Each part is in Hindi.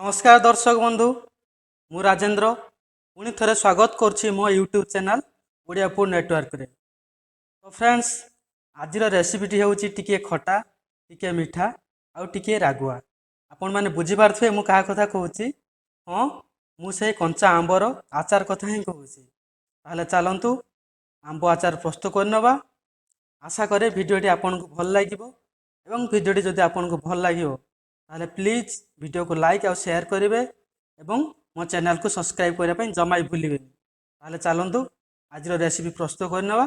नमस्कार दर्शक बंधु मु राजेंद्र पुणी थे स्वागत करुच्ची मो YouTube channel Odia food network रे। तो फ्रेंड्स आज रेसिपीटी हूँ टिके खटा टिके मीठा आउ टिके रागुआ। आपण मैंने बुझीपारे मु क्या कथा कहूँ। हाँ मुझे कंचा आंबर आचार कथा ही कहूँ। ताहले चलतु आंब आचार प्रस्तुत करनवा। आशा करे भिडियोटी आपन को भल लागिवो एवं भिडियोटी जदि आपन को भल लागिवो ताहले प्लीज वीडियो को लाइक और शेयर करेंगे एवं मो चैनल को सब्सक्राइब करने जमा ही भूलिए। ताहले चलतु आज रेसिपी प्रस्तुत करनवा।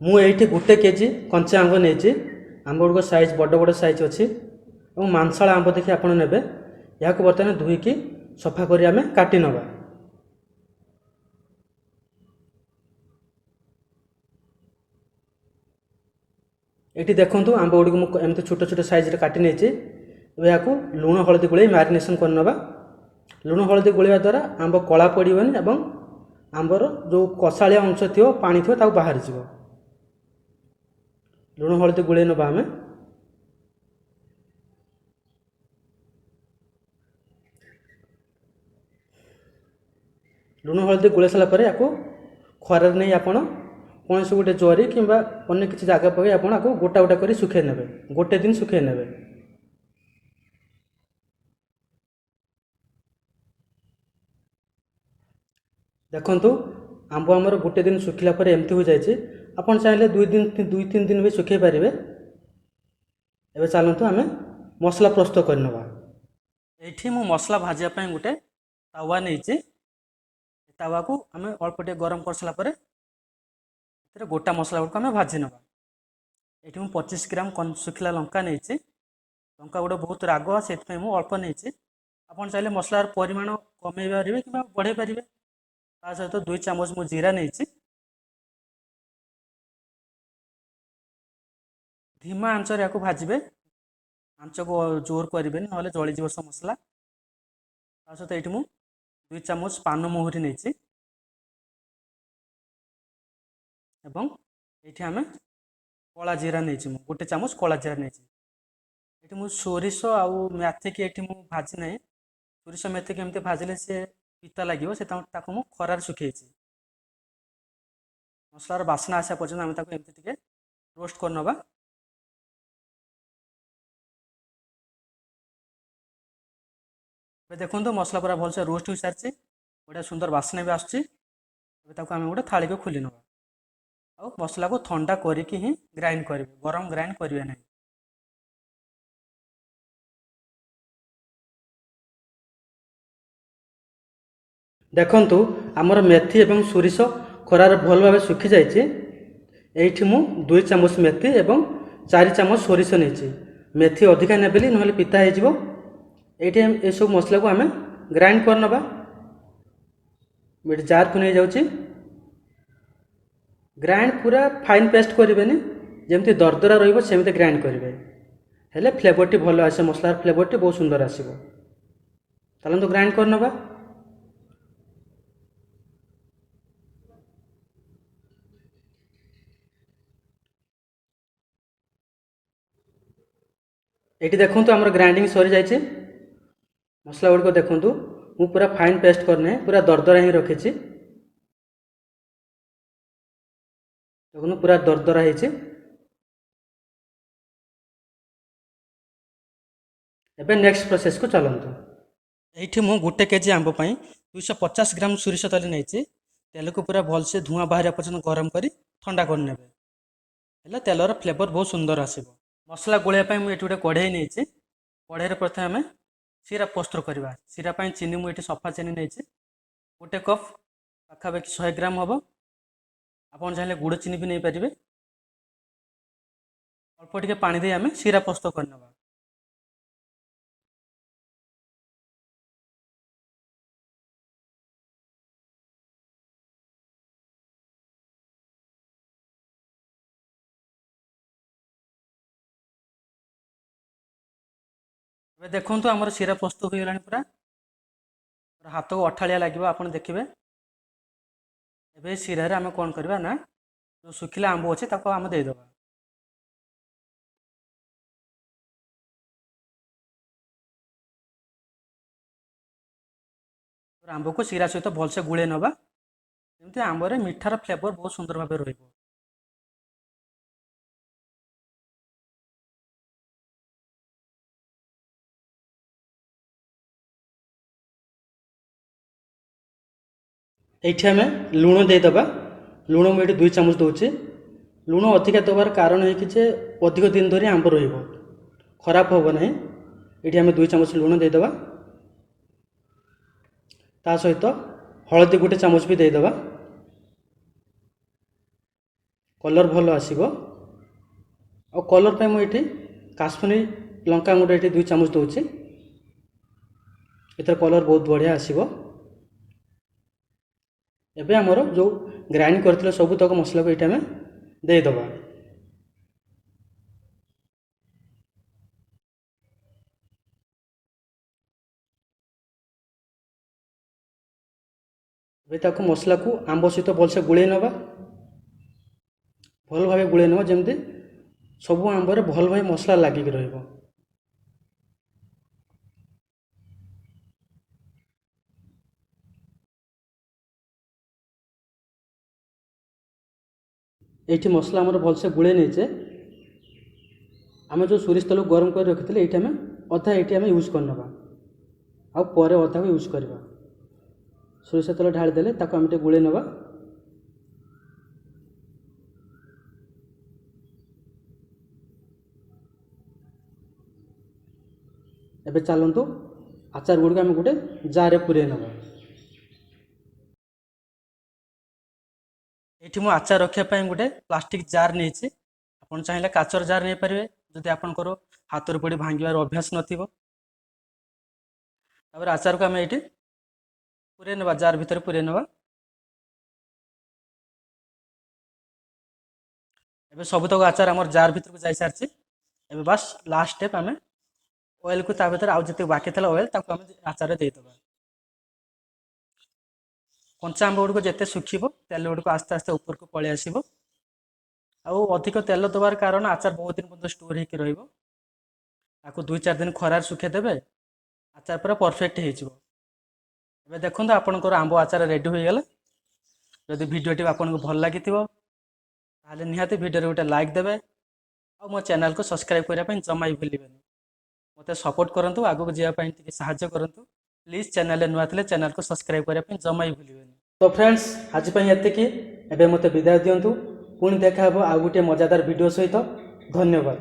मु एठी गोटे केजी कंचा आंब नहीं। आंब गुड़ साइज बड़ बड़ साइज अच्छी और मांसाला आंब देखिए आपड़ ने या बर्तमान धोईकी सफा कर आम काटी नवा। ये देखूँ आंब गुड़ी एमती छोट छोट साइज काटी नहीं। या लुण हलदी गोल मैरिनेशन करनवा। लुण हलदी गोलिया द्वारा आंब कला पड़ोनी और आंबर जो कषाया अंश थी पानी थी बाहर जीव। लुण हलदी गोल नवा आम। लुण हलदी गोल सारापर या खरार नहीं आपण कौन से गोटे जरी कि अन्य किसी जगह पकड़ आप गोटा गोटा कर सुखे ने गोटे दिन सुखे ने। देखु आंब आमर गोटे दिन सुखिला एमती हो जाए। आपन चाहिए दुई तीन दिन भी सुखे पारे। एवं चलतु आम मसला प्रस्तुत करनवा। ये मु मसला भाजापी गोटे तावा नहीं। तावा को आम अल्प टे गरम कर सारापर गोटा मसला गुड़ आम भाजी नवा। ये मुझे 25 ग्राम सुखिला लंका नहीं। लंका गुड़ बहुत राग से अल्प नहीं। आपन चाहिए मसलार परिमाण कमे पारे कि बढ़े पारे। ता सहित 2 चामच मु जीरा नहीं। धीमा आंचर या भाजबे आंच को जोर करेंगे ना जलीज सब मसला। ता सहित ये मुझे 2 चामच पान मोहरी नहीं। एवं ये आम कला जीरा नहीं गोटे चामच कला जीरा नहीं। ये मुझे सोरिष आउ मेथी की ये भाजी ना। सोरिष मेथी केमती भाजिले सी पिता लगे से खरार सुखे। मसलार बासना आसा पर्यटन आम एमती रोस्ट करनवा। देखो मसला पूरा भलसे रोस्ट हो सारी गोटे सुंदर बासना भी आसुच्छी। आम गोटे थाली को खोली नवा और मसला को ठंडा करके ही ग्राइंड करेंगे गरम ग्राइंड करेंगे ना। देखु आमर मेथी एवं सोरिष खरार भल भाव सुखी जाइए। ये मु 2 चामच मेथी एवं 4 चामच सोरिष नहीं। मेथी अधिका नेबेली ना पिता हो। ये सब मसला को आम ग्राइंड करनवा। गोटे जार को नहीं जाऊँगी ग्राइंड पूरा फाइन पेस्ट करेंगे जमी दरदरा रही ग्राइंड करेंगे हेले फ्लेवरटी भल आसे मसलार फ्लेवरटी बहुत सुंदर आसो। चलते ग्राइंड करनवा। ये देखूँ आम ग्राइंडिंग सरी जाइए। मसला गुड़िक देखूँ मु पूरा फाइन पेस्ट करने पूरा दरदरा ही रखी। देखो पूरा दरदरा है। एबे नेक्स्ट प्रोसेस को चलतु। ये मु गोटे केजी आंब 250 ग्राम सोरिष तेल नहीं। तेल को पूरा भलसे धुआं बाहर पर्यटन गरम कर ठंडा करने। तेलर फ्लेवर बहुत सुंदर आसो। मसला गोलिया मुझे गोटे कढ़ई नहीं। कढ़ई प्रथम आम सीरा प्रस्तुत करवा। सीरा चीनी मुझे सफा चीनी नहीं। गोटे कप पाखापाखि 100 ग्राम हम। आपन चाहिए गुड़ चीनी भी नहीं पारे। अल्प टिके पानी दे आम सीरा प्रस्तुत करनवा। देखो आमर सीरा प्रस्तुत हो गला पूरा हाथ को अठाड़िया लगे आप देखिए। एवं सीरा आम कौन करवा ना जो सुखिला आंब अच्छे आम देदेवा। आंब को सीरा सहित भलसे गुड़े नवा जमी आंबर मिठार फ्लेवर बहुत सुंदर भाव रही। ये आम लुण देदेबा लुण मुझे 2 चामच दूचे। लुण अधिका देवार कारण है कि अधिक दिन धरी आंब खराब हम ना। ये आम 2 चामच लुण देदेबा ता सहित हलदी 1 चामच भी देदेबा कलर भल आसीबो। और कलर पे मुझे काश्मीरी लंका गुंड ये 2 चामच दूचे। इधर कलर बहुत बढ़िया आसीबो। एबे हमर जो ग्राइंड करथिले सब तक मसला को ये दे दबा। मसला को आंब सहित भलसे गुड़े नवा भल भाव गुड़े नवा जमी सब आंबर भल भाव मसला लगिक रहिबो। ये मसला आमर भलसे गुड़े नहीं आम जो सोरिष तेल गरम कर रखी ये अधा ये आम यूज करना आउ पर अधा को यूज करवा। सोरिष तेल ढाली देले ताको आम गुड़े नवा। एबे चलतु आचार गुड़ आम गोटे जार पूरे नवा। ये मु आचार रखापी गोटे प्लास्टिक जार नहीं आपन चाहिए काचर जार नहीं पारे जदि आपंकर हाथ पड़ी भांगार अभ्यास नथिबो। तापर आचार को आम ये पूरे नवा जार भितर पूरे नवा। एबे सबतक आचार आमर जार भितर को जाई सारछि। एबे बस लास्ट स्टेप आम ऑयल को ता भीतर आउ जते बाकी थला ऑयल ताको आम आचार दे दबा। कंचा आंब गुड़ को जिते सुखिबो तेल गुड़ को आस्ते आस्ते ऊपर को पळै आसीबो। आउ अधिक तेल दबार कारण आचार बहुत दिन पर्यंत स्टोर होकर रहिबो। ताको 2-4 दिन खरार सुखे देबे आचार पूरा परफेक्ट हो जिवो। एबे देखंतु आपनकर आंब आचार रेडी हो गला। जदि वीडियोटी आपनको भल लागिथिबो ताले निहाती वीडियो रे गोटे लाइक देबे और मो चैनल को सब्सक्राइब करिया पई जमा ही भूलिबेनी। मते सपोर्ट करंतु आगो जिया पई टिके सहायता करंतु। प्लीज चैनल रे नुआ थिले चैनल को सब्सक्राइब करिया पई जमा ही भूलिबेनी। तो फ्रेंड्स आज पई एतिकी एबे मते विदाय दियंतु। पुणी देखा हबो आ गोटे मजादार वीडियो सहित। धन्यवाद।